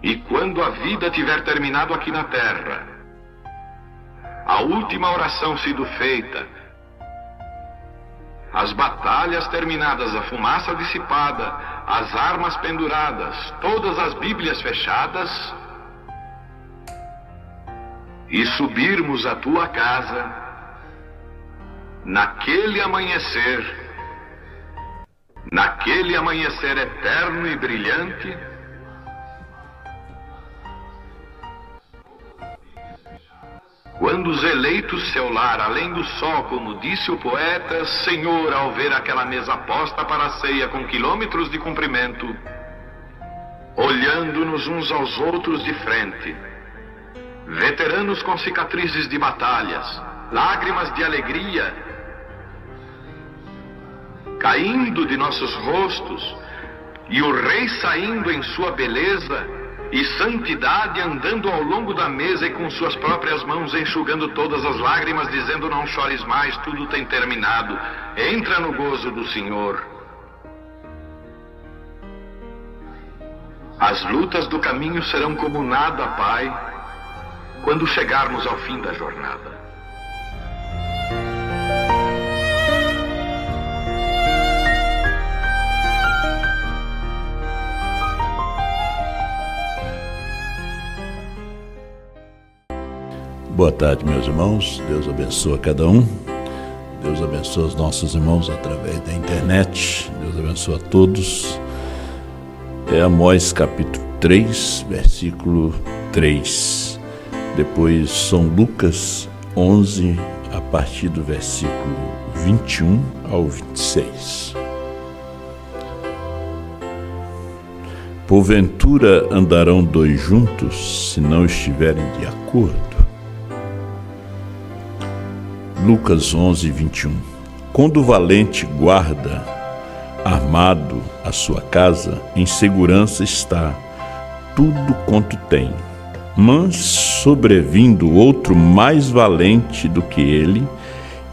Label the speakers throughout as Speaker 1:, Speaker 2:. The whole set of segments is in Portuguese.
Speaker 1: E quando a vida tiver terminado aqui na terra, a última oração sido feita, as batalhas terminadas, a fumaça dissipada, as armas penduradas, todas as Bíblias fechadas, e subirmos à tua casa, naquele amanhecer eterno e brilhante, quando os eleitos seu lar, além do sol, como disse o poeta, Senhor, ao ver aquela mesa posta para a ceia com quilômetros de comprimento, olhando-nos uns aos outros de frente, veteranos com cicatrizes de batalhas, lágrimas de alegria caindo de nossos rostos, e o rei saindo em sua beleza e santidade, andando ao longo da mesa e com suas próprias mãos enxugando todas as lágrimas, dizendo: não chores mais, tudo tem terminado, entra no gozo do Senhor. As lutas do caminho serão como nada, Pai, quando chegarmos ao fim da jornada.
Speaker 2: Boa tarde, meus irmãos. Deus abençoe a cada um. Deus abençoe os nossos irmãos através da internet. Deus abençoe a todos. É Amós capítulo 3, versículo 3. Depois São Lucas 11, a partir do versículo 21 ao 26. Porventura andarão dois juntos, se não estiverem de acordo? Lucas 11, 21. Quando o valente guarda armado a sua casa, em segurança está tudo quanto tem. Mas sobrevindo outro mais valente do que ele,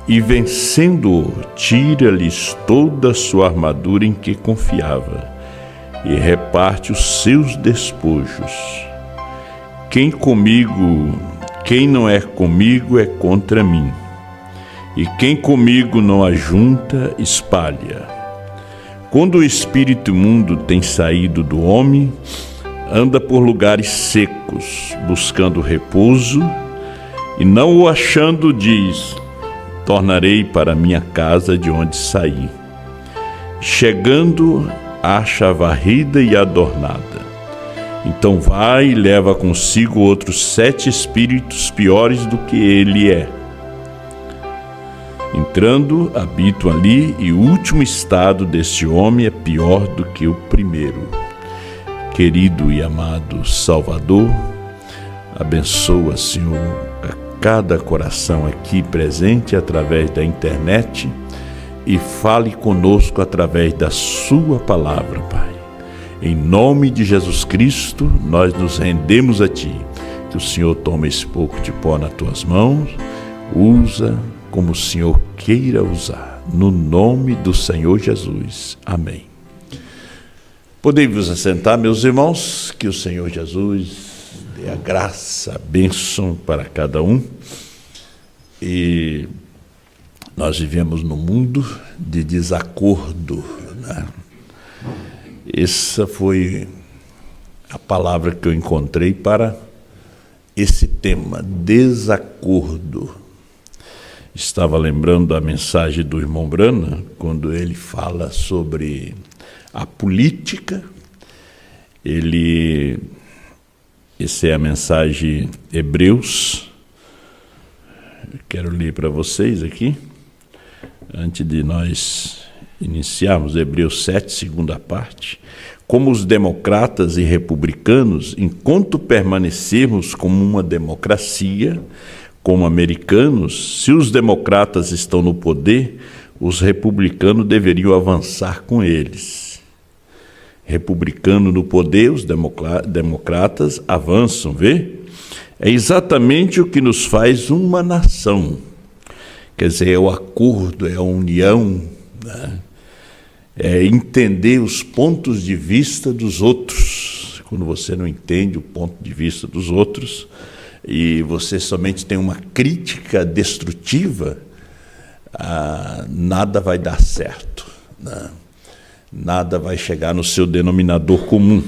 Speaker 2: e vencendo-o, tira-lhes toda a sua armadura em que confiava, e reparte os seus despojos. Quem não é comigo é contra mim, e quem comigo não ajunta, espalha. Quando o espírito imundo tem saído do homem, anda por lugares secos, buscando repouso, e não o achando, diz: tornarei para minha casa de onde saí. Chegando, acha varrida e adornada. Então vai e leva consigo outros 7 espíritos piores do que ele é. Entrando, habitam ali, e o último estado deste homem é pior do que o primeiro. Querido e amado Salvador, abençoa, Senhor, a cada coração aqui presente através da internet, e fale conosco através da sua palavra, Pai. Em nome de Jesus Cristo, nós nos rendemos a Ti. Que o Senhor tome esse pouco de pó nas Tuas mãos, usa como o Senhor queira usar, no nome do Senhor Jesus. Amém. Podem vos assentar, meus irmãos, que o Senhor Jesus dê a graça, a bênção para cada um. E nós vivemos num mundo de desacordo, né? Essa foi a palavra que eu encontrei para esse tema, desacordo. Estava lembrando da mensagem do irmão Brana, quando ele fala sobre a política. Essa é a mensagem Hebreus. Eu quero ler para vocês aqui, antes de nós iniciarmos, Hebreus 7, segunda parte. Como os democratas e republicanos, enquanto permanecermos como uma democracia, como americanos, se os democratas estão no poder, os republicanos deveriam avançar com eles. Republicano no poder, os democratas avançam, vê? É exatamente o que nos faz uma nação. Quer dizer, é o acordo, é a união, né? É entender os pontos de vista dos outros. quando você não entende o ponto de vista dos outros e você somente tem uma crítica destrutiva, nada vai dar certo, né? Nada vai chegar no seu denominador comum.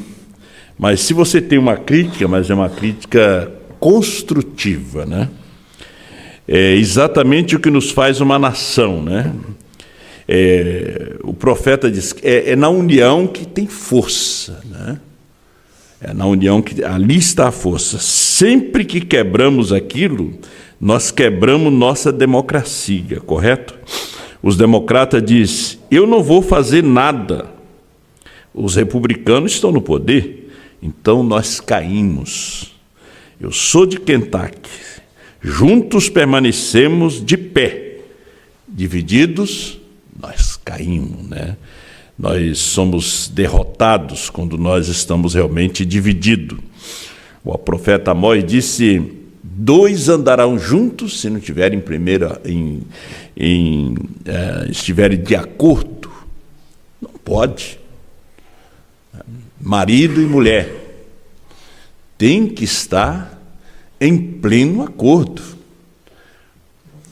Speaker 2: Mas se você tem uma crítica, mas é uma crítica construtiva, né? É exatamente o que nos faz uma nação, né? O profeta diz que é na união que tem força, né? É na união que ali está a força. Sempre que quebramos aquilo, nós quebramos nossa democracia, correto? Os democratas dizem, eu não vou fazer nada. Os republicanos estão no poder, então nós caímos. Eu sou de Kentucky. Juntos permanecemos de pé. Divididos, nós caímos, né? Nós somos derrotados quando nós estamos realmente divididos. O profeta Amós disse, 2 andarão juntos se não tiverem estiverem de acordo. Não pode. Marido e mulher tem que estar em pleno acordo.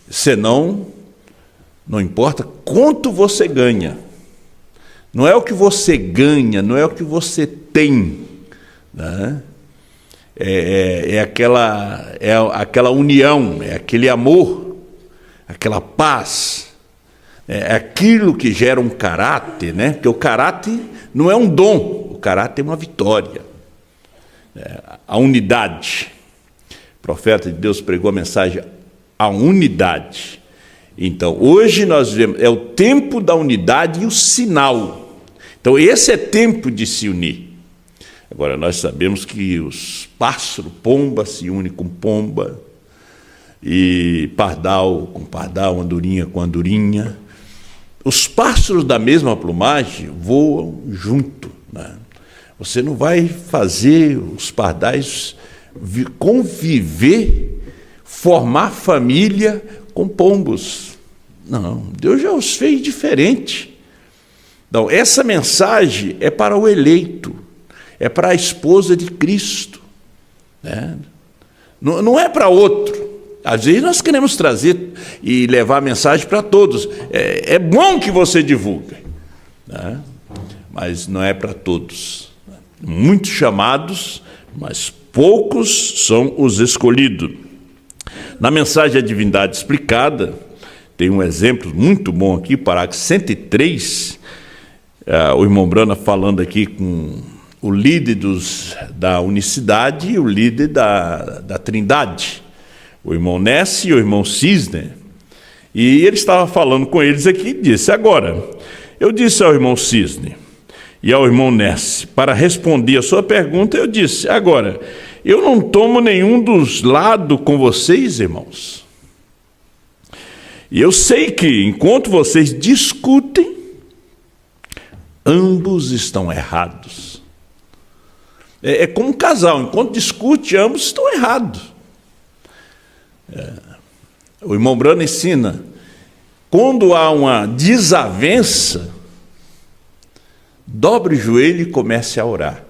Speaker 2: Senão, não importa quanto você ganha. Não é o que você ganha, não é o que você tem, né? É aquela união, é aquele amor, aquela paz, é aquilo que gera um caráter, né? Porque o caráter não é um dom, o caráter é uma vitória. A unidade. O profeta de Deus pregou a mensagem, a unidade. Então, hoje nós vemos, é o tempo da unidade e o sinal. Então, esse é tempo de se unir. Agora, nós sabemos que os pássaros, pomba se une com pomba, e pardal com pardal, andorinha com andorinha. Os pássaros da mesma plumagem voam junto, né? Você não vai fazer os pardais conviver, formar família com pombos. Não, Deus já os fez diferente. Então, essa mensagem é para o eleito, é para a esposa de Cristo, né? Não é para outro. Às vezes nós queremos trazer e levar a mensagem para todos. É bom que você divulgue, né? Mas não é para todos. Muitos chamados, mas poucos são os escolhidos. Na mensagem A Divindade Explicada, tem um exemplo muito bom aqui, parágrafo 103, o irmão Brana falando aqui com o líder da unicidade e o líder da trindade, o irmão Ness e o irmão Cisne. E ele estava falando com eles aqui e disse, agora, eu disse ao irmão Cisne e ao irmão Ness, para responder a sua pergunta, eu disse, agora, eu não tomo nenhum dos lados com vocês, irmãos. E eu sei que, enquanto vocês discutem, ambos estão errados. É como um casal, enquanto discute, ambos estão errados. O irmão Brano ensina, quando há uma desavença, dobre o joelho e comece a orar.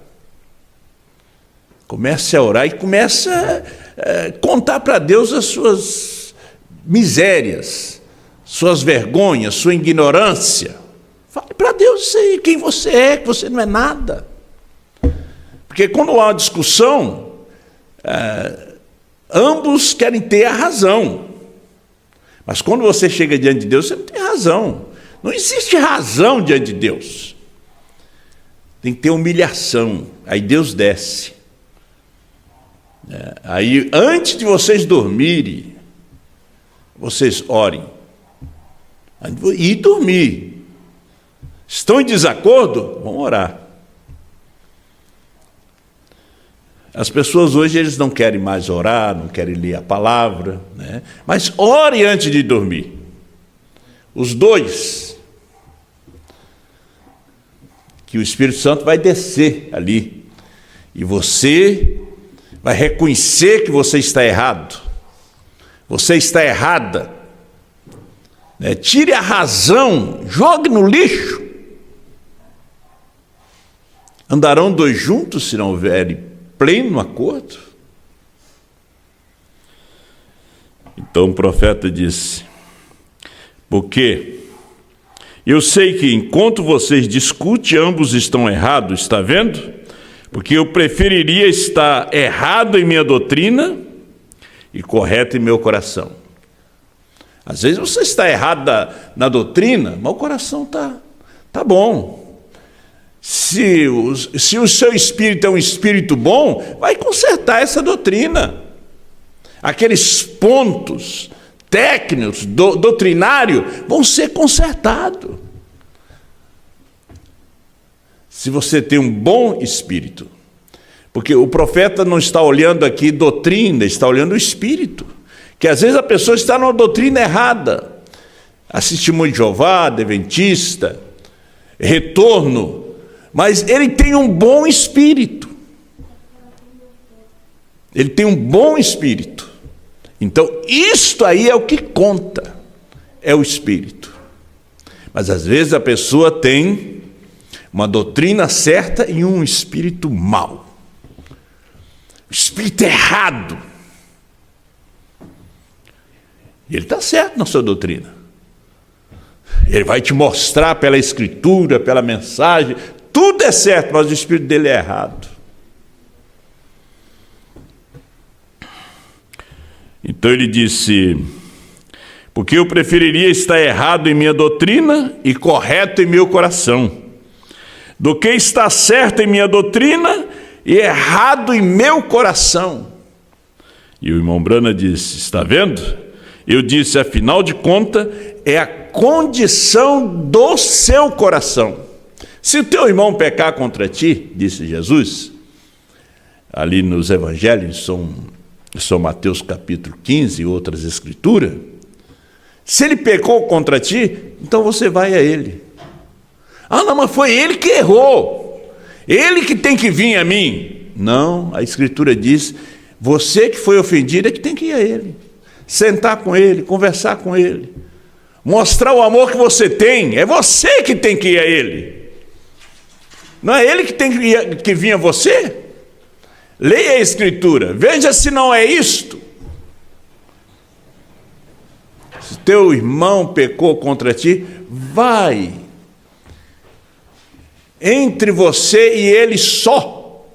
Speaker 2: Comece a orar e comece a contar para Deus as suas misérias, suas vergonhas, sua ignorância. Fale para Deus isso aí, quem você é, que você não é nada. Porque quando há uma discussão, ambos querem ter a razão. Mas quando você chega diante de Deus, você não tem razão. Não existe razão diante de Deus. Tem que ter humilhação. Aí Deus desce. Aí, antes de vocês dormirem, vocês orem. E dormir. Estão em desacordo? Vão orar. As pessoas hoje eles não querem mais orar, não querem ler a palavra, né? Mas ore antes de dormir. Os dois. Que o Espírito Santo vai descer ali. E você vai reconhecer que você está errado. Você está errada. Né? Tire a razão, jogue no lixo. Andarão dois juntos se não houver pleno acordo? Então o profeta disse: porque eu sei que enquanto vocês discutem, ambos estão errados, está vendo? Porque eu preferiria estar errado em minha doutrina e correto em meu coração. Às vezes você está errado na doutrina, mas o coração tá bom. Se o seu espírito é um espírito bom, vai consertar essa doutrina. Aqueles pontos técnicos, doutrinários, vão ser consertados. Se você tem um bom espírito. Porque o profeta não está olhando aqui doutrina, está olhando o espírito. Que às vezes a pessoa está numa doutrina errada. A Testemunha de Jeová, Adventista, Retorno. Mas ele tem um bom espírito. Ele tem um bom espírito. Então, isto aí é o que conta. É o espírito. Mas às vezes a pessoa tem uma doutrina certa e um espírito mau. O espírito errado. E ele está certo na sua doutrina. Ele vai te mostrar pela escritura, pela mensagem, tudo é certo, mas o espírito dele é errado. Então ele disse: porque eu preferiria estar errado em minha doutrina e correto em meu coração, do que estar certo em minha doutrina e errado em meu coração. E o irmão Brana disse: está vendo? Eu disse, afinal de contas, é a condição do seu coração. Se o teu irmão pecar contra ti, disse Jesus, ali nos evangelhos, São Mateus capítulo 15 e outras escrituras, se ele pecou contra ti, então você vai a ele. Ah, não, mas foi ele que errou. Ele que tem que vir a mim. Não, a escritura diz, você que foi ofendido é que tem que ir a ele. Sentar com ele, conversar com ele. Mostrar o amor que você tem. É você que tem que ir a ele. Não é ele que tem que vir a você? Leia a escritura. Veja se não é isto. Se teu irmão pecou contra ti, vai. Entre você e ele só.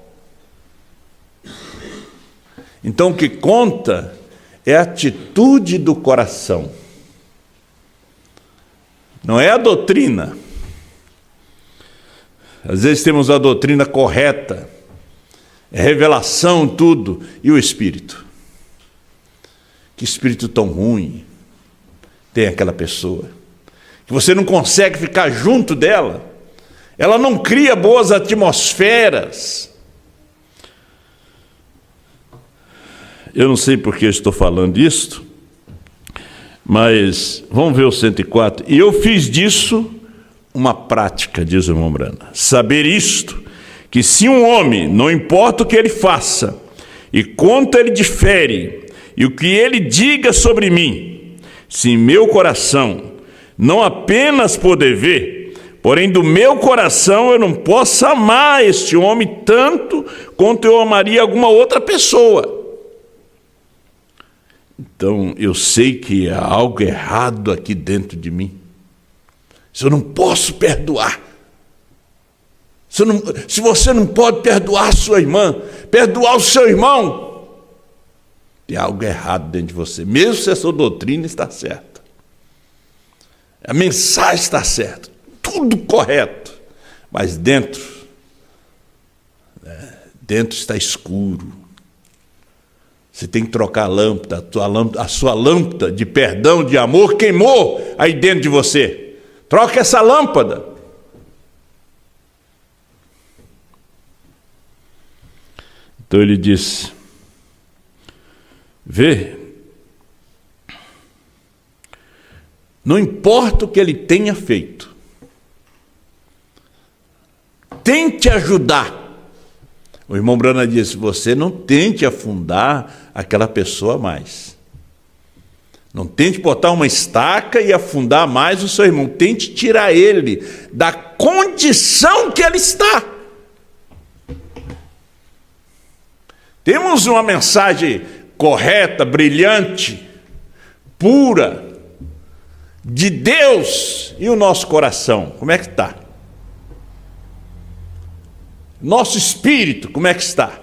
Speaker 2: Então o que conta é a atitude do coração. Não é a doutrina. Às vezes temos a doutrina correta, é revelação, tudo, e o espírito. Que espírito tão ruim tem aquela pessoa, que você não consegue ficar junto dela, ela não cria boas atmosferas. Eu não sei por que estou falando isto, mas vamos ver o 104. E eu fiz disso uma prática, diz o irmão Brana. Saber isto, que se um homem, não importa o que ele faça, e quanto ele difere, e o que ele diga sobre mim, se em meu coração, não apenas por dever, porém do meu coração eu não posso amar este homem tanto quanto eu amaria alguma outra pessoa. Então eu sei que há algo errado aqui dentro de mim. Se eu não posso perdoar, se você não pode perdoar sua irmã, perdoar o seu irmão, tem algo errado dentro de você, mesmo se a sua doutrina está certa, a mensagem está certa, tudo correto, mas dentro está escuro. Você tem que trocar a lâmpada, a sua lâmpada de perdão, de amor, queimou aí dentro de você. Troca essa lâmpada. Então ele disse: vê, não importa o que ele tenha feito, tente ajudar. O irmão Brana disse: você não tente afundar aquela pessoa mais. Não tente botar uma estaca e afundar mais o seu irmão. Tente tirar ele da condição que ele está. Temos uma mensagem correta, brilhante, pura, de Deus, e o nosso coração, como é que está? Nosso espírito, como é que está?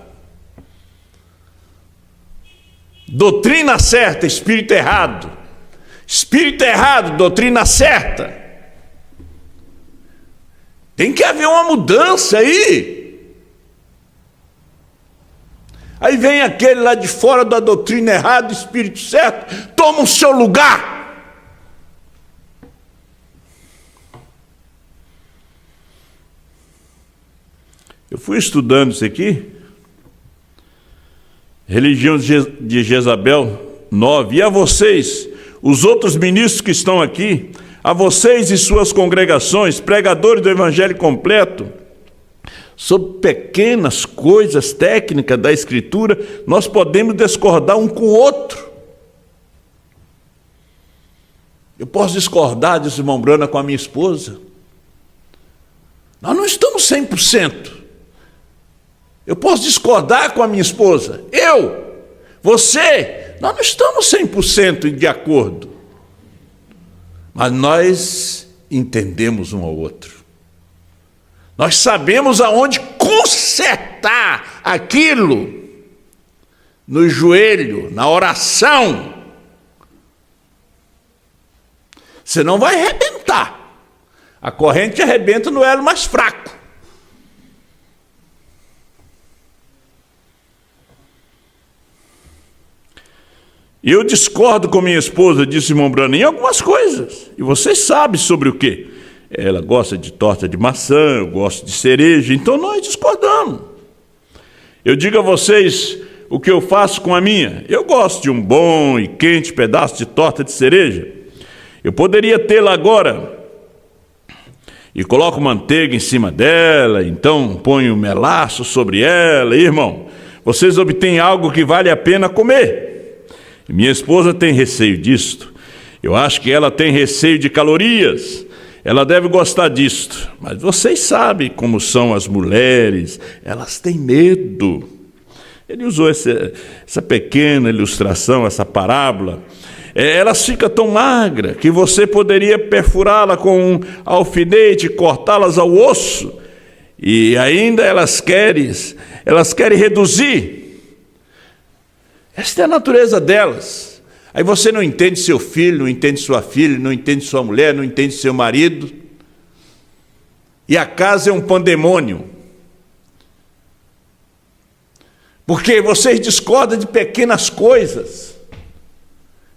Speaker 2: Doutrina certa, espírito errado. Espírito errado, doutrina certa. Tem que haver uma mudança aí. Aí vem aquele lá de fora da doutrina errada, espírito certo, toma o seu lugar. Eu fui estudando isso aqui, religião de Jezabel 9, e a vocês, os outros ministros que estão aqui, a vocês e suas congregações, pregadores do evangelho completo, sobre pequenas coisas técnicas da Escritura, nós podemos discordar um com o outro. Eu posso discordar, disse o irmão Brana, com a minha esposa. Nós não estamos 100%. Eu posso discordar com a minha esposa. Você, nós não estamos 100% de acordo. Mas nós entendemos um ao outro. Nós sabemos aonde consertar aquilo. No joelho, na oração. Senão vai arrebentar. A corrente arrebenta no elo mais fraco. E eu discordo com minha esposa, disse o irmão Brana, em algumas coisas. E vocês sabem sobre o quê? Ela gosta de torta de maçã, eu gosto de cereja, então nós discordamos. Eu digo a vocês o que eu faço com a minha. Eu gosto de um bom e quente pedaço de torta de cereja. Eu poderia tê-la agora e coloco manteiga em cima dela, então ponho melaço sobre ela. E, irmão, vocês obtêm algo que vale a pena comer. E minha esposa tem receio disto. Eu acho que ela tem receio de calorias. Ela deve gostar disto. Mas vocês sabem como são as mulheres. Elas têm medo. Ele usou essa pequena ilustração, essa parábola. Elas ficam tão magras que você poderia perfurá-la com um alfinete, cortá-las ao osso. E ainda elas querem reduzir. Esta é a natureza delas. Aí você não entende seu filho, não entende sua filha, não entende sua mulher, não entende seu marido. E a casa é um pandemônio. Porque vocês discordam de pequenas coisas.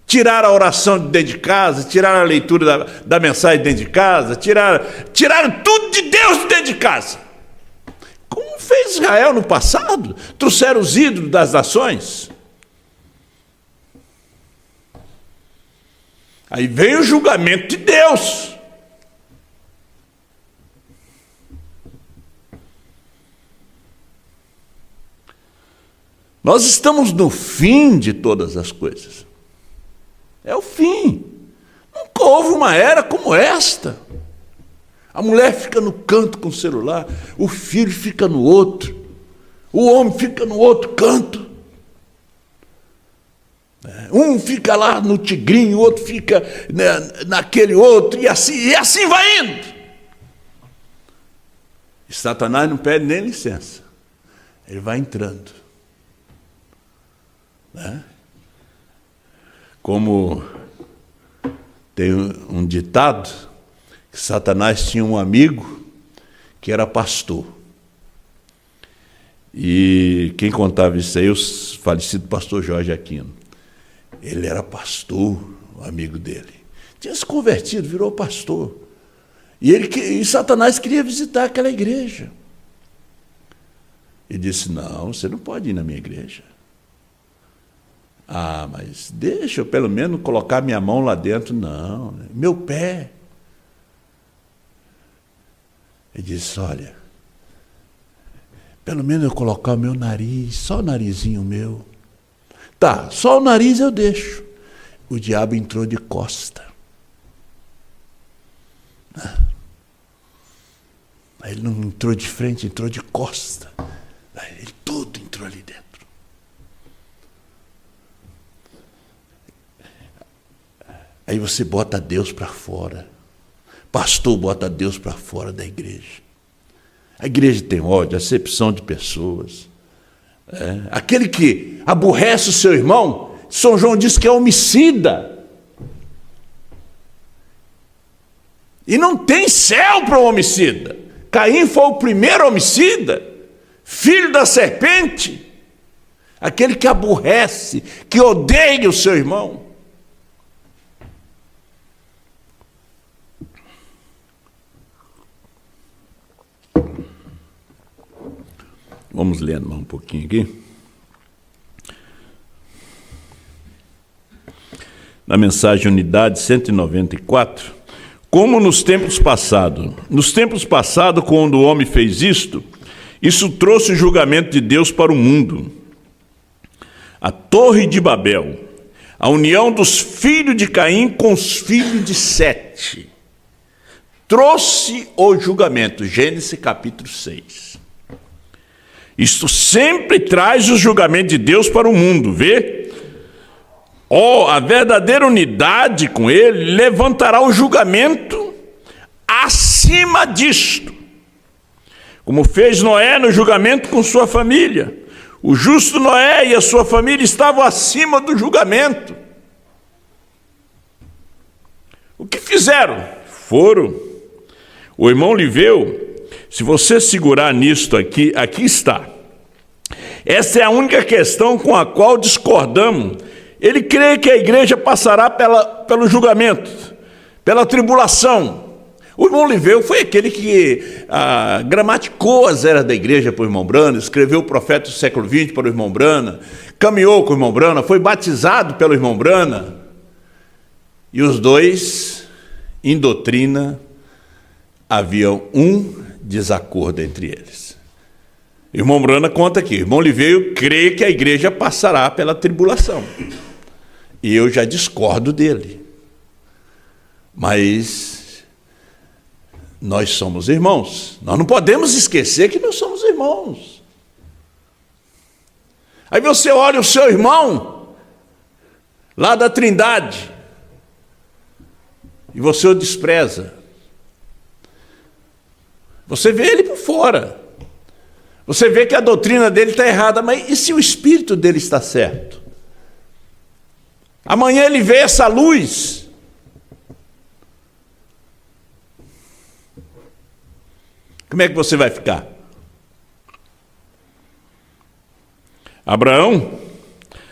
Speaker 2: Tirar a oração de dentro de casa, tirar a leitura da mensagem de dentro de casa, tiraram tudo de Deus de dentro de casa. Como fez Israel no passado? Trouxeram os ídolos das nações. Aí vem o julgamento de Deus. Nós estamos no fim de todas as coisas. É o fim. Nunca houve uma era como esta. A mulher fica no canto com o celular, o filho fica no outro, o homem fica no outro canto. Um fica lá no tigrinho, o outro fica naquele outro, e assim vai indo. E Satanás não pede nem licença. Ele vai entrando. Como tem um ditado, que Satanás tinha um amigo que era pastor. E quem contava isso aí, o falecido pastor Jorge Aquino. Ele era pastor, o amigo dele. Tinha se convertido, virou pastor. E Satanás queria visitar aquela igreja. E disse, não, você não pode ir na minha igreja. Ah, mas deixa eu pelo menos colocar minha mão lá dentro. Não, meu pé. Ele disse, olha, pelo menos eu colocar o meu nariz, só o narizinho meu. Tá, só o nariz eu deixo. O diabo entrou de costa. Aí ele não entrou de frente, entrou de costa. Aí ele todo entrou ali dentro. Aí você bota Deus para fora. Pastor bota Deus para fora da igreja. A igreja tem ódio, acepção de pessoas. Aquele que aborrece o seu irmão, São João diz que é homicida. E não tem céu para o homicida. Caim foi o primeiro homicida, filho da serpente. Aquele que aborrece, que odeia o seu irmão. Vamos lendo mais um pouquinho aqui. Na mensagem Unidade 194, como nos tempos passados, quando o homem fez isto, isso trouxe o julgamento de Deus para o mundo. A Torre de Babel, a união dos filhos de Caim com os filhos de Sete, trouxe o julgamento. Gênesis capítulo 6. Isto sempre traz o julgamento de Deus para o mundo, vê? A verdadeira unidade com ele levantará o julgamento acima disto, como fez Noé no julgamento com sua família. O justo Noé e a sua família estavam acima do julgamento. O que fizeram? O irmão Liveu, se você segurar nisto aqui está. Essa é a única questão com a qual discordamos. Ele crê que a igreja passará pelo julgamento, pela tribulação. O irmão Liveu foi aquele que gramaticou as eras da igreja para o irmão Brana, escreveu o profeta do século XX para o irmão Brana, caminhou com o irmão Brana, foi batizado pelo irmão Brana. E os dois, em doutrina, havia um desacordo entre eles. O irmão Brana conta aqui, o irmão Liveu crê que a igreja passará pela tribulação. E eu já discordo dele. Mas nós somos irmãos. Nós não podemos esquecer que nós somos irmãos. Aí você olha o seu irmão, lá da Trindade, e você o despreza. Você vê ele por fora. Você vê que a doutrina dele está errada, mas e se o espírito dele está certo? Amanhã ele vê essa luz. Como é que você vai ficar? Abraão,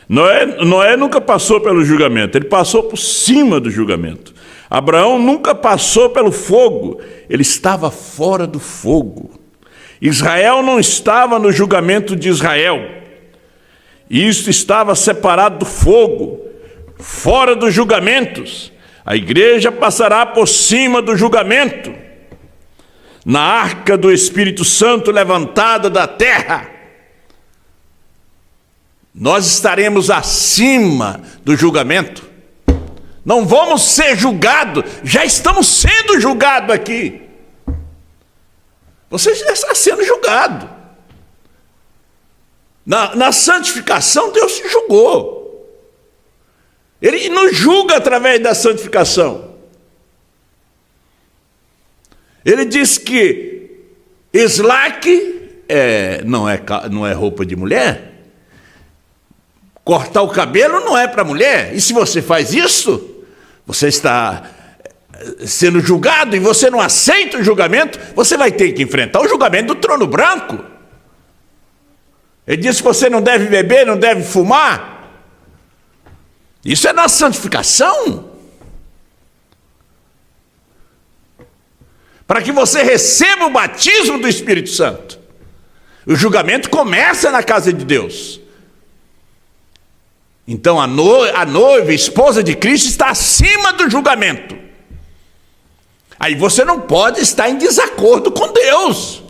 Speaker 2: Noé nunca passou pelo julgamento, ele passou por cima do julgamento. Abraão nunca passou pelo fogo, ele estava fora do fogo. Israel não estava no julgamento de Israel. Isso estava separado do fogo, fora dos julgamentos. A igreja passará por cima do julgamento. Na arca do Espírito Santo levantada da terra, nós estaremos acima do julgamento. Não vamos ser julgados, já estamos sendo julgados aqui. Você já está sendo julgado. Na santificação, Deus se julgou. Ele nos julga através da santificação. Ele diz que slack não é roupa de mulher. Cortar o cabelo não é para mulher. E se você faz isso, você está sendo julgado e você não aceita o julgamento, você vai ter que enfrentar o julgamento do trono branco. Ele diz que você não deve beber, não deve fumar. Isso é na santificação. Para que você receba o batismo do Espírito Santo. O julgamento começa na casa de Deus. Então a noiva, a esposa de Cristo, está acima do julgamento. Aí você não pode estar em desacordo com Deus.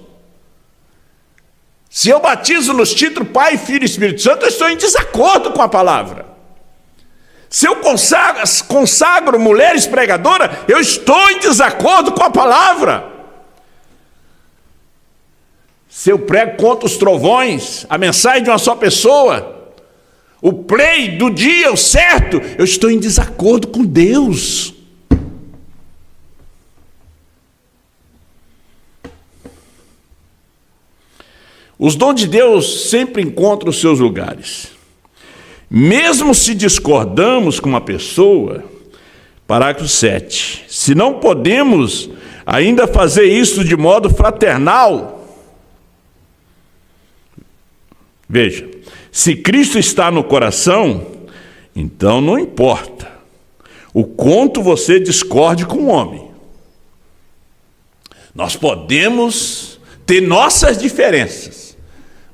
Speaker 2: Se eu batizo nos títulos Pai, Filho e Espírito Santo, eu estou em desacordo com a palavra. Se eu consagro mulheres pregadoras, eu estou em desacordo com a palavra. Se eu prego contra os trovões, a mensagem de uma só pessoa, o play do dia, o certo, eu estou em desacordo com Deus. Os dons de Deus sempre encontram os seus lugares. Mesmo se discordamos com uma pessoa, parágrafo 7, se não podemos ainda fazer isso de modo fraternal, veja, se Cristo está no coração, então não importa o quanto você discorde com o homem. Nós podemos ter nossas diferenças,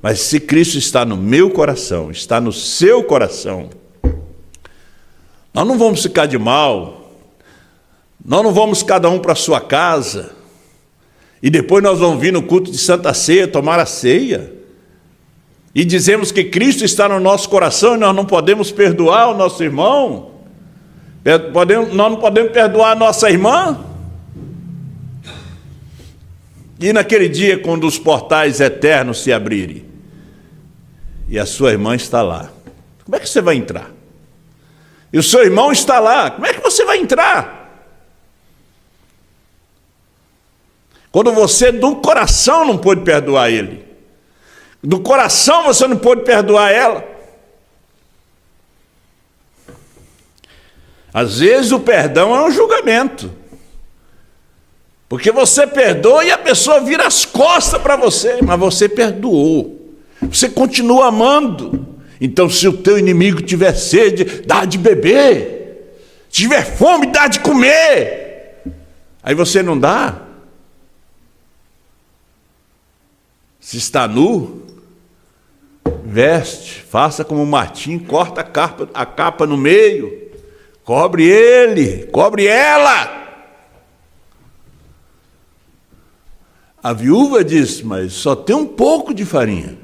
Speaker 2: mas se Cristo está no meu coração, está no seu coração, nós não vamos ficar de mal, nós não vamos cada um para a sua casa, e depois nós vamos vir no culto de Santa Ceia, tomar a ceia, e dizemos que Cristo está no nosso coração e nós não podemos perdoar o nosso irmão, nós não podemos perdoar a nossa irmã. E naquele dia, quando os portais eternos se abrirem, e a sua irmã está lá, como é que você vai entrar? E o seu irmão está lá, como é que você vai entrar? Quando você do coração não pôde perdoar ele, do coração você não pôde perdoar ela. Às vezes o perdão é um julgamento, porque você perdoa e a pessoa vira as costas para você, mas você perdoou, você continua amando. Então, se o teu inimigo tiver sede, dá de beber, se tiver fome, dá de comer, aí você não dá. Se está nu, veste, faça como Martim, corta a capa no meio, cobre ele, cobre ela. A viúva diz, mas só tem um pouco de farinha.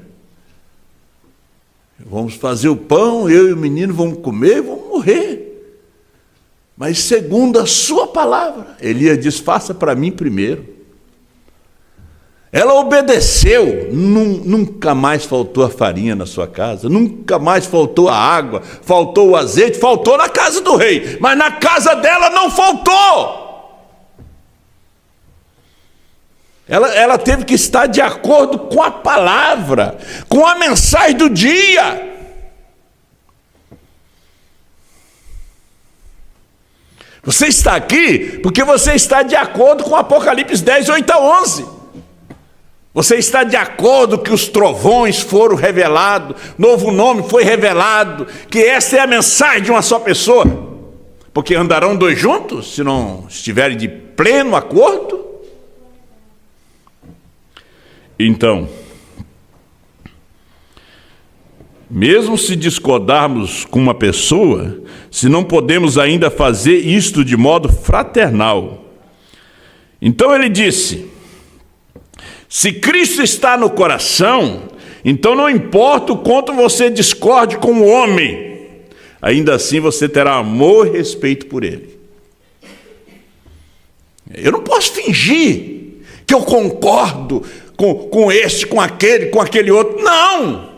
Speaker 2: Vamos fazer o pão, eu e o menino vamos comer e vamos morrer. Mas segundo a sua palavra, Elias diz, faça para mim primeiro. Ela obedeceu, nunca mais faltou a farinha na sua casa, nunca mais faltou a água, faltou o azeite, faltou na casa do rei, mas na casa dela não faltou. Ela teve que estar de acordo com a palavra, com a mensagem do dia. Você está aqui porque você está de acordo com Apocalipse 10, 8 a 11. Você está de acordo que os trovões foram revelados, novo nome foi revelado, que essa é a mensagem de uma só pessoa. Porque andarão dois juntos, se não estiverem de pleno acordo. Então, mesmo se discordarmos com uma pessoa, se não podemos ainda fazer isto de modo fraternal. Então ele disse, se Cristo está no coração, então não importa o quanto você discorde com o homem, ainda assim você terá amor e respeito por ele. Eu não posso fingir que eu concordo com este, com aquele outro. Não!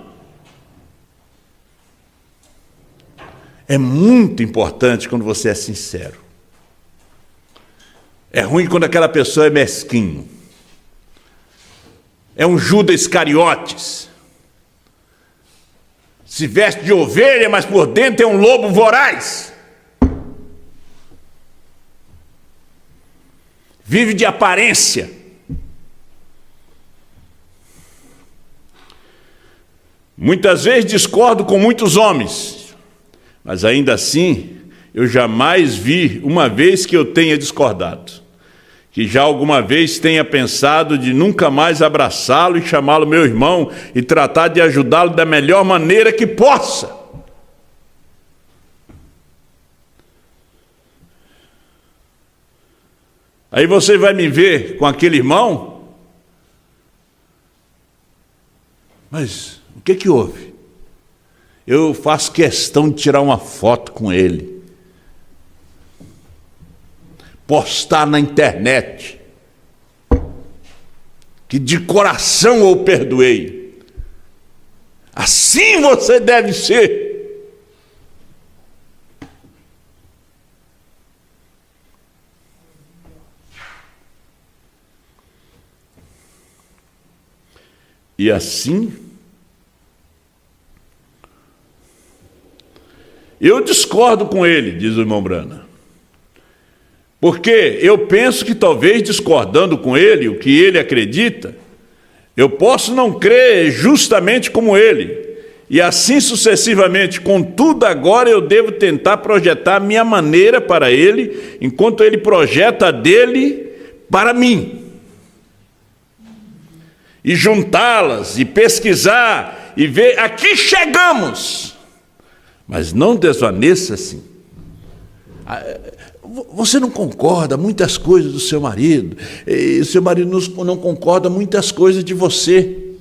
Speaker 2: É muito importante quando você é sincero. É ruim quando aquela pessoa é mesquinho. É um Judas Iscariotes. Se veste de ovelha, mas por dentro é um lobo voraz. Vive de aparência. Muitas vezes discordo com muitos homens, mas ainda assim eu jamais vi uma vez que eu tenha discordado, que já alguma vez tenha pensado de nunca mais abraçá-lo e chamá-lo meu irmão e tratar de ajudá-lo da melhor maneira que possa. Aí você vai me ver com aquele irmão, mas o que houve? Eu faço questão de tirar uma foto com ele, postar na internet, que de coração eu perdoei. Assim você deve ser. E assim, eu discordo com ele, diz o irmão Brana. Porque eu penso que talvez discordando com ele, o que ele acredita, eu posso não crer justamente como ele. E assim sucessivamente. Contudo, agora eu devo tentar projetar a minha maneira para ele, enquanto ele projeta a dele para mim. E juntá-las, e pesquisar, e ver, aqui chegamos. Mas não desvaneça assim. Você não concorda muitas coisas do seu marido, e o seu marido não concorda muitas coisas de você.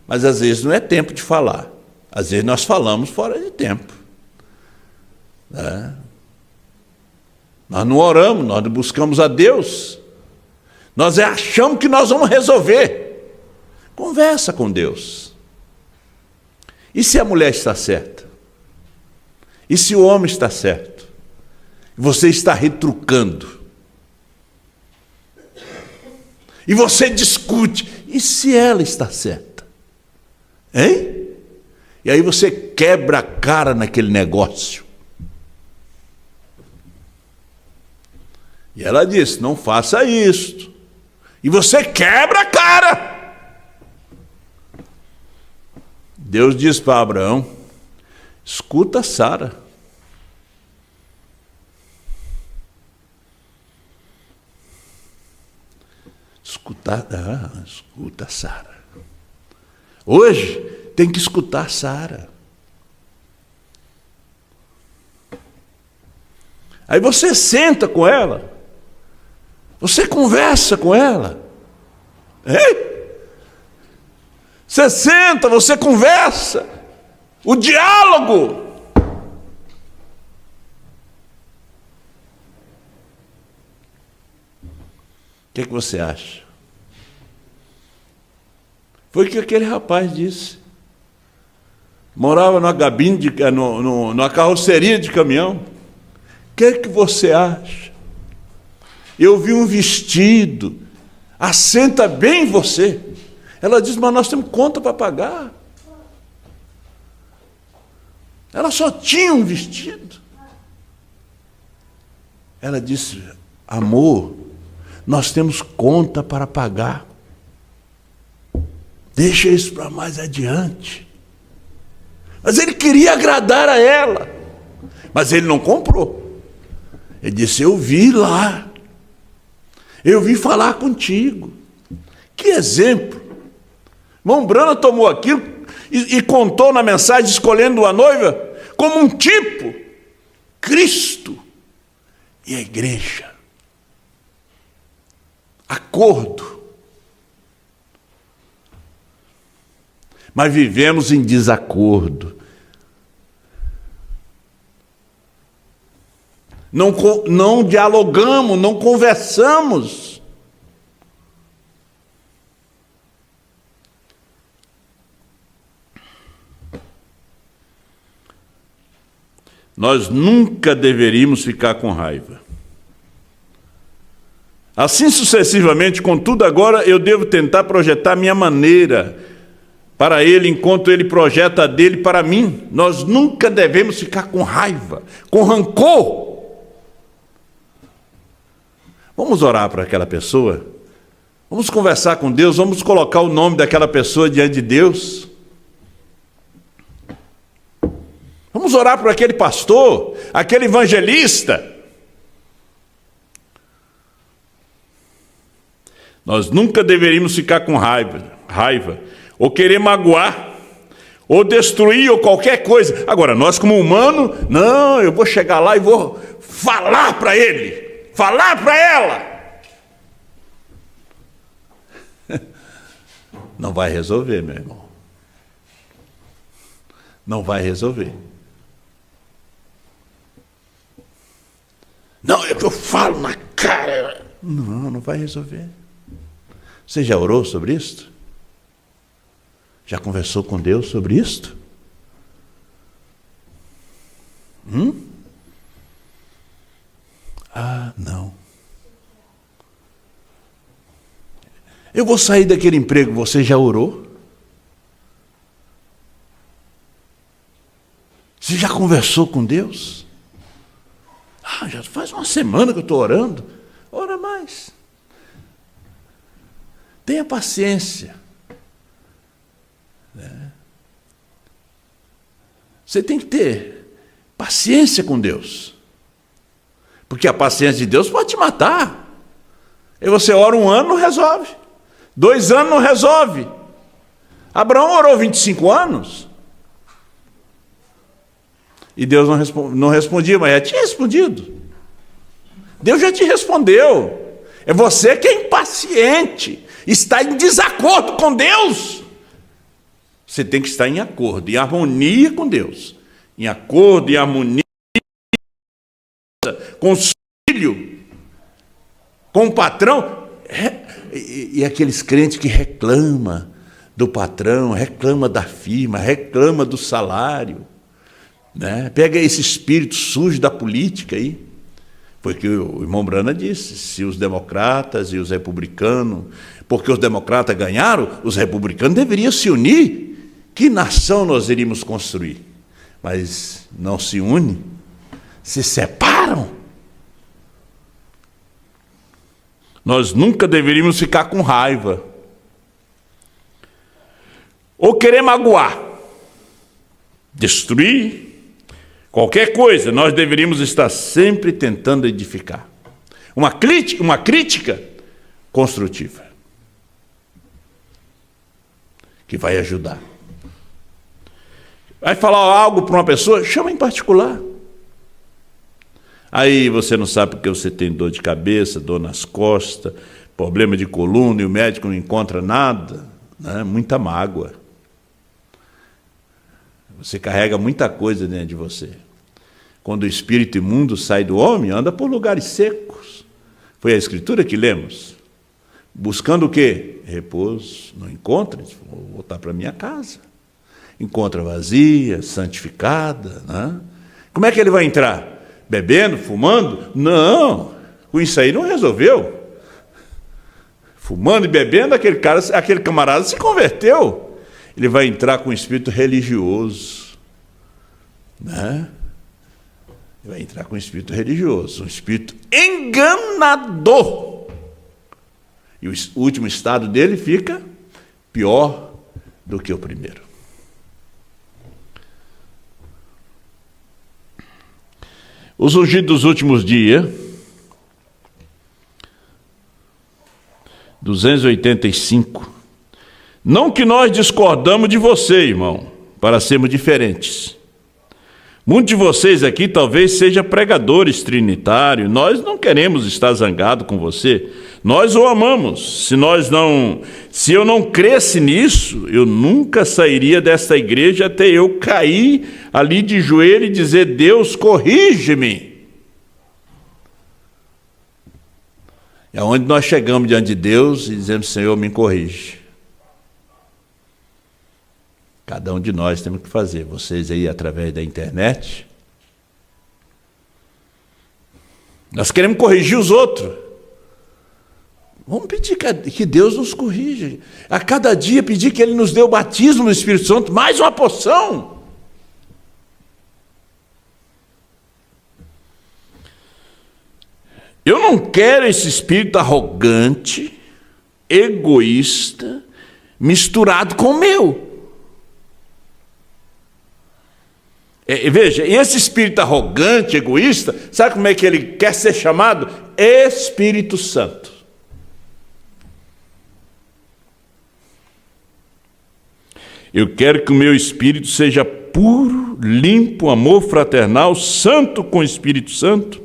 Speaker 2: Mas às vezes não é tempo de falar. Às vezes nós falamos fora de tempo. Nós não oramos, nós não buscamos a Deus. Nós achamos que nós vamos resolver. Conversa com Deus. E se a mulher está certa? E se o homem está certo? Você está retrucando. E você discute. E se ela está certa? Hein? E aí você quebra a cara naquele negócio. E ela disse, não faça isto. E você quebra a cara. Deus diz para Abraão, escuta Sara. Escuta Sara. Hoje tem que escutar Sara. Aí você senta com ela, você conversa com ela. Você senta, você conversa. O diálogo. O que você acha? Foi o que aquele rapaz disse. Morava numa cabine, numa carroceria de caminhão. O que você acha? Eu vi um vestido, assenta bem você. Ela disse, mas nós temos conta para pagar. Ela só tinha um vestido. Ela disse, amor, nós temos conta para pagar. Deixa isso para mais adiante. Mas ele queria agradar a ela. Mas ele não comprou. Ele disse, eu vi lá. Eu vim falar contigo. Que exemplo. Irmão Brana tomou aquilo e contou na mensagem, escolhendo a noiva, como um tipo. Cristo e a igreja. Acordo. Mas vivemos em desacordo. Não dialogamos, não conversamos. Nós nunca deveríamos ficar com raiva. Assim sucessivamente, contudo, agora eu devo tentar projetar minha maneira para ele, enquanto ele projeta a dele para mim. Nós nunca devemos ficar com raiva, com rancor. Vamos orar para aquela pessoa? Vamos conversar com Deus, vamos colocar o nome daquela pessoa diante de Deus. Vamos orar por aquele pastor, aquele evangelista. Nós nunca deveríamos ficar com raiva, ou querer magoar, ou destruir, ou qualquer coisa. Agora, nós como humanos, não, eu vou chegar lá e vou falar para ele, falar para ela. Não vai resolver, meu irmão. Não vai resolver. Não, eu falo na cara. Não vai resolver. Você já orou sobre isto? Já conversou com Deus sobre isto? Não. Eu vou sair daquele emprego, você já orou? Você já conversou com Deus? Já faz uma semana que eu estou orando. Ora mais. Tenha paciência. Você tem que ter paciência com Deus. Porque a paciência de Deus pode te matar. E você ora 1 ano, não resolve. 2 anos, não resolve. Abraão orou 25 anos. E Deus não respondia, mas já tinha respondido. Deus já te respondeu. É você que é impaciente. Está em desacordo com Deus. Você tem que estar em acordo, em harmonia com Deus. Em acordo, em harmonia com o filho, com o patrão. E aqueles crentes que reclamam do patrão, reclama da firma, reclama do salário. Pega esse espírito sujo da política aí. Foi o que o irmão Brana disse, se os democratas e os republicanos, porque os democratas ganharam, os republicanos deveriam se unir. Que nação nós iríamos construir? Mas não se unem, se separam. Nós nunca deveríamos ficar com raiva. Ou querer magoar, destruir, qualquer coisa, nós deveríamos estar sempre tentando edificar. Uma crítica construtiva, que vai ajudar. Vai falar algo para uma pessoa, chama em particular. Aí você não sabe porque você tem dor de cabeça, dor nas costas, problema de coluna e o médico não encontra nada, muita mágoa. Você carrega muita coisa dentro de você. Quando o espírito imundo sai do homem, anda por lugares secos. Foi a escritura que lemos. Buscando o quê? Repouso. Não encontra, vou voltar para minha casa. Encontra vazia, santificada. Como é que ele vai entrar? Bebendo, fumando? Não, com isso aí não resolveu. Fumando e bebendo, aquele camarada se converteu. Ele vai entrar com um espírito religioso. Ele vai entrar com um espírito religioso, um espírito enganador. E o último estado dele fica pior do que o primeiro. Os ungidos dos últimos dias, 285. Não que nós discordamos de você, irmão, para sermos diferentes. Muitos de vocês aqui talvez sejam pregadores trinitários. Nós não queremos estar zangados com você. Nós o amamos. Se eu não cresce nisso, eu nunca sairia desta igreja até eu cair ali de joelho e dizer: Deus, corrige-me. É onde nós chegamos diante de Deus e dizemos: Senhor, me corrige. Cada um de nós temos que fazer. Vocês aí através da internet. Nós queremos corrigir os outros. Vamos pedir que Deus nos corrija. A cada dia pedir que Ele nos dê o batismo no Espírito Santo, mais uma porção. Eu não quero esse espírito arrogante, egoísta, misturado com o meu. Veja, esse espírito arrogante, egoísta, sabe como é que ele quer ser chamado? Espírito Santo. Eu quero que o meu espírito seja puro, limpo, amor fraternal, santo com o Espírito Santo.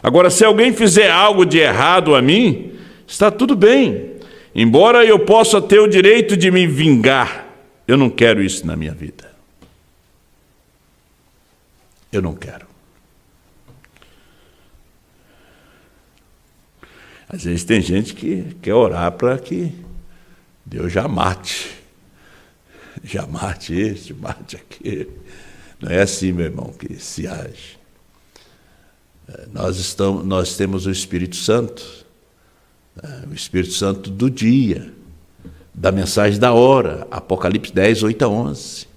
Speaker 2: Agora, se alguém fizer algo de errado a mim, está tudo bem. Embora eu possa ter o direito de me vingar, eu não quero isso na minha vida. Eu não quero. Às vezes tem gente que quer orar para que Deus já mate este, mate aquele. Não é assim, meu irmão, que se age. Nós temos o Espírito Santo, o Espírito Santo do dia, da mensagem da hora, Apocalipse 10, 8 a 11.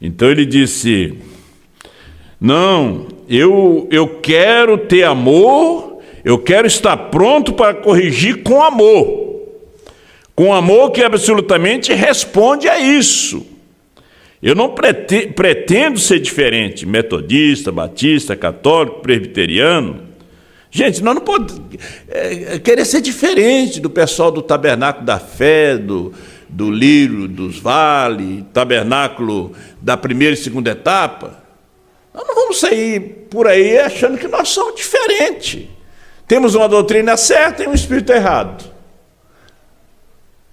Speaker 2: Então ele disse: não, eu quero ter amor, eu quero estar pronto para corrigir com amor. Com amor que absolutamente responde a isso. Eu não pretendo ser diferente, metodista, batista, católico, presbiteriano. Gente, nós não podemos querer ser diferente do pessoal do Tabernáculo da Fé, do Lírio dos Vales, Tabernáculo da primeira e segunda etapa. Nós não vamos sair por aí achando que nós somos diferentes. Temos uma doutrina certa e um espírito errado.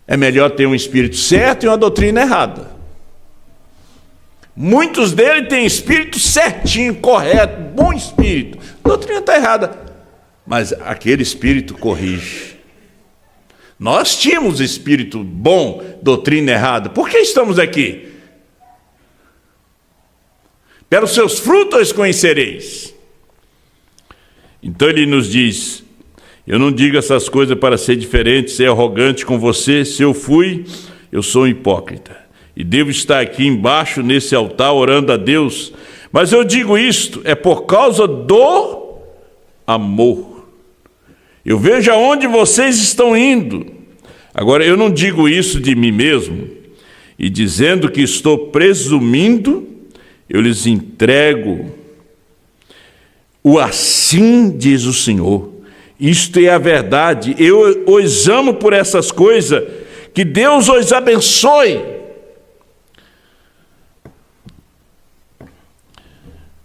Speaker 2: É melhor ter um espírito certo e uma doutrina errada. Muitos deles têm espírito certinho, correto, bom espírito. A doutrina está errada. Mas aquele espírito corrige. Nós tínhamos espírito bom, doutrina errada. Por que estamos aqui? Pelos seus frutos os conhecereis. Então ele nos diz: eu não digo essas coisas para ser diferente, ser arrogante com você. Se eu fui, eu sou um hipócrita. E devo estar aqui embaixo nesse altar orando a Deus. Mas eu digo isto, é por causa do amor. Eu vejo aonde vocês estão indo. Agora, eu não digo isso de mim mesmo, e dizendo que estou presumindo, eu lhes entrego o assim diz o Senhor. Isto é a verdade. Eu os amo por essas coisas. Que Deus os abençoe.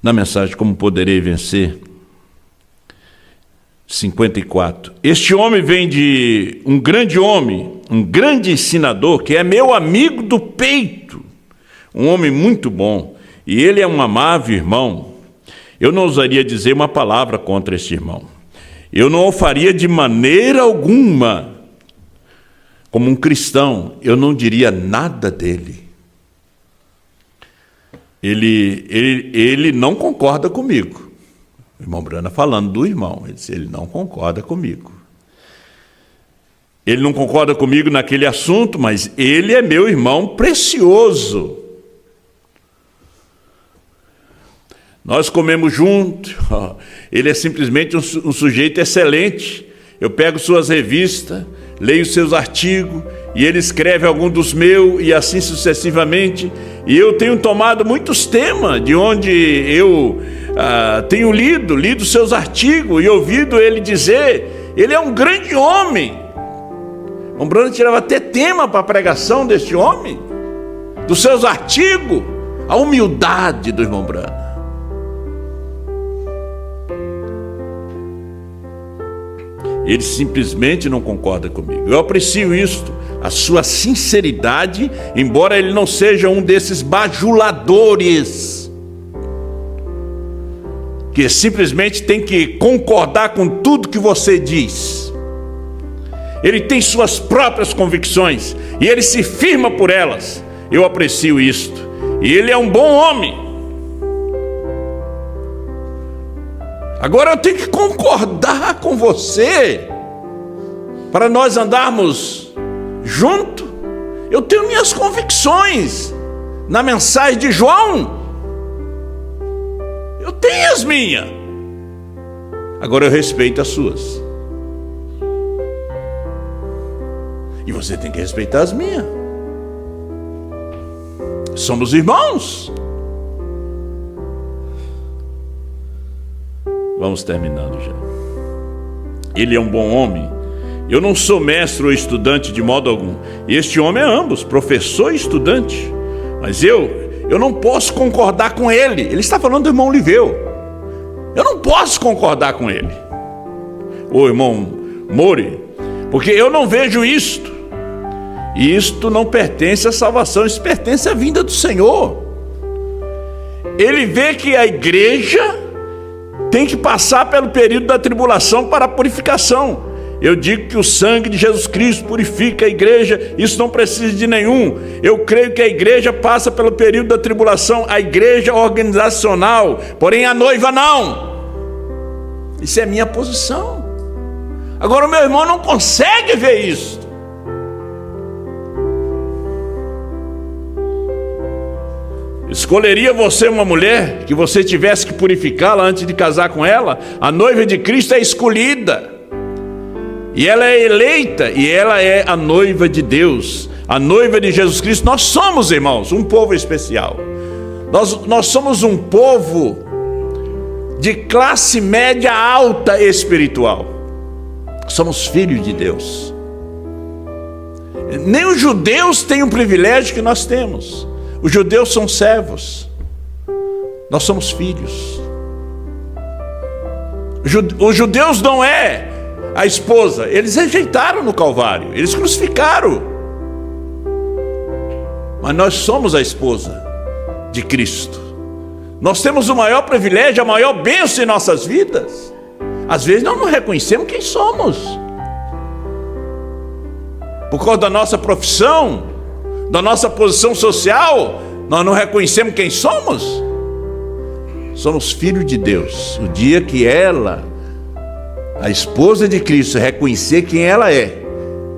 Speaker 2: Na mensagem Como Poderei Vencer, 54. Este homem vem de um grande homem, um grande ensinador, que é meu amigo do peito, um homem muito bom, e ele é um amável irmão. Eu não ousaria dizer uma palavra contra este irmão. Eu não o faria de maneira alguma. Como um cristão, eu não diria nada dele. Ele não concorda comigo. O irmão Brana falando do irmão, ele disse: ele não concorda comigo. Ele não concorda comigo naquele assunto, mas ele é meu irmão precioso. Nós comemos junto, ele é simplesmente um sujeito excelente. Eu pego suas revistas, leio seus artigos, e ele escreve algum dos meus, e assim sucessivamente. E eu tenho tomado muitos temas de onde eu tenho lido seus artigos e ouvido ele dizer. Ele é um grande homem. O Brano tirava até tema para a pregação deste homem, dos seus artigos, a humildade do irmão Brano. Ele simplesmente não concorda comigo. Eu aprecio isto, a sua sinceridade, embora ele não seja um desses bajuladores que simplesmente tem que concordar com tudo que você diz. Ele tem suas próprias convicções e ele se firma por elas. Eu aprecio isto. E ele é um bom homem. Agora eu tenho que concordar com você para nós andarmos junto. Eu tenho minhas convicções na mensagem de João. Eu tenho as minhas. Agora eu respeito as suas. E você tem que respeitar as minhas. Somos irmãos. Vamos terminando já. Ele é um bom homem. Eu não sou mestre ou estudante de modo algum. Este homem é ambos, professor e estudante. Mas eu não posso concordar com ele. Ele está falando do irmão Liveu. Eu não posso concordar com ele. Ô irmão Mori, porque eu não vejo isto. E isto não pertence à salvação, isso pertence à vinda do Senhor. Ele vê que a igreja tem que passar pelo período da tribulação para a purificação. Eu digo que o sangue de Jesus Cristo purifica a igreja, isso não precisa de nenhum. Eu creio que a igreja passa pelo período da tribulação, a igreja organizacional, porém a noiva não. Isso é a minha posição. Agora o meu irmão não consegue ver isso. Escolheria você uma mulher que você tivesse que purificá-la antes de casar com ela? A noiva de Cristo é escolhida, e ela é eleita, e ela é a noiva de Deus, a noiva de Jesus Cristo. Nós somos, irmãos, um povo especial. Nós somos um povo de classe média alta espiritual. Somos filhos de Deus. Nem os judeus têm o privilégio que nós temos. Os judeus são servos, nós somos filhos. Os judeus não é a esposa, eles rejeitaram no Calvário, eles crucificaram. Mas nós somos a esposa de Cristo. Nós temos o maior privilégio, a maior bênção em nossas vidas. Às vezes nós não reconhecemos quem somos, por causa da nossa profissão, da nossa posição social, nós não reconhecemos quem somos. Somos filhos de Deus. O dia que ela, a esposa de Cristo, reconhecer quem ela é,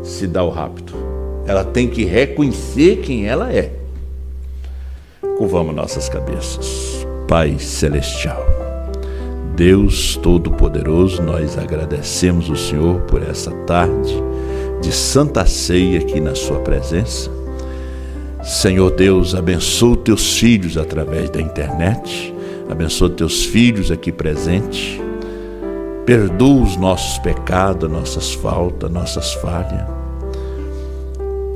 Speaker 2: se dá o rapto. Ela tem que reconhecer quem ela é. Curvamos nossas cabeças. Pai Celestial, Deus Todo-Poderoso, nós agradecemos o Senhor por essa tarde de Santa Ceia aqui na sua presença. Senhor Deus, abençoa os teus filhos através da internet, abençoa os teus filhos aqui presentes, perdoa os nossos pecados, nossas faltas, nossas falhas,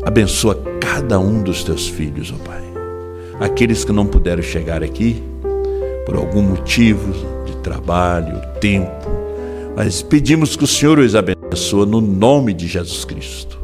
Speaker 2: abençoa cada um dos teus filhos, ó Pai. Aqueles que não puderam chegar aqui, por algum motivo de trabalho, tempo, mas pedimos que o Senhor os abençoe no nome de Jesus Cristo.